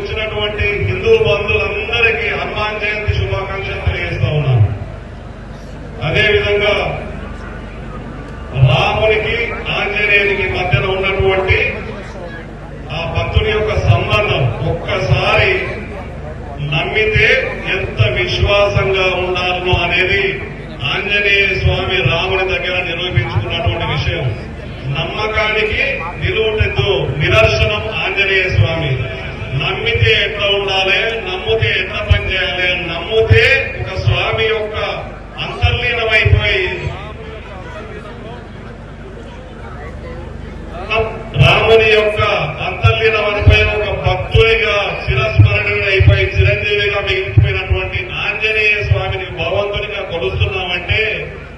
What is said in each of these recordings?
వచ్చినటువంటి హిందూ బంధువులందరికీ హనుమాన్ జయంతి శుభాకాంక్షలు తెలియజేస్తా ఉన్నాను. అదేవిధంగా రామునికి ఆంజనేయునికి మధ్యన ఉన్నటువంటి ఆ భక్తుని యొక్క సంబంధం ఒక్కసారి నమ్మితే ఎంత విశ్వాసంగా ఉండాలనో అనేది ఆంజనేయ స్వామి రాముని దగ్గర నిరూపించుకున్నటువంటి విషయం. నమ్మకానికి నిలువుటెద్దు నిదర్శనం ఆంజనేయ స్వామి. నమ్మితే ఎట్లా ఉండాలి, నమ్మితే ఎట్లా పనిచేయాలి, నమ్మితే ఒక స్వామి యొక్క అంతర్లీనమైపోయి రాముని యొక్క అంతర్లీనమైపోయి ఒక భక్తుడిగా చిరస్మరణీయుడైపోయి చిరంజీవిగా మిగిలిపోయినటువంటి ఆంజనేయ స్వామిని భగవంతునిగా కొలుస్తున్నామంటే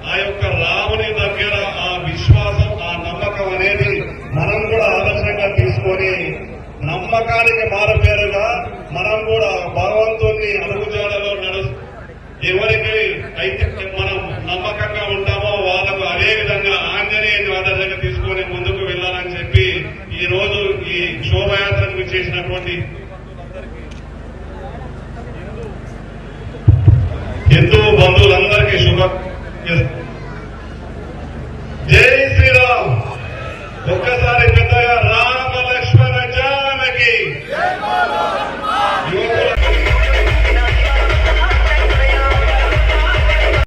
ఆ యొక్క రాముని దగ్గర ఆ విశ్వాసం, ఆ నమ్మకం అనేది మనం కూడా ఆదర్శంగా తీసుకొని నమ్మకానికి మారుపేరుగా మనం కూడా భగవంతుని అడుగుజాడలో ఎవరికి అయితే మనం నమ్మకంగా ఉంటామో వాళ్ళకు అదే విధంగా ఆంజనేయుని ఆదర్శంగా తీసుకొని ముందుకు వెళ్లాలని చెప్పి ఈ రోజు ఈ శోభయాత్రకు చేసినటువంటి హిందూ బంధువులందరికీ జై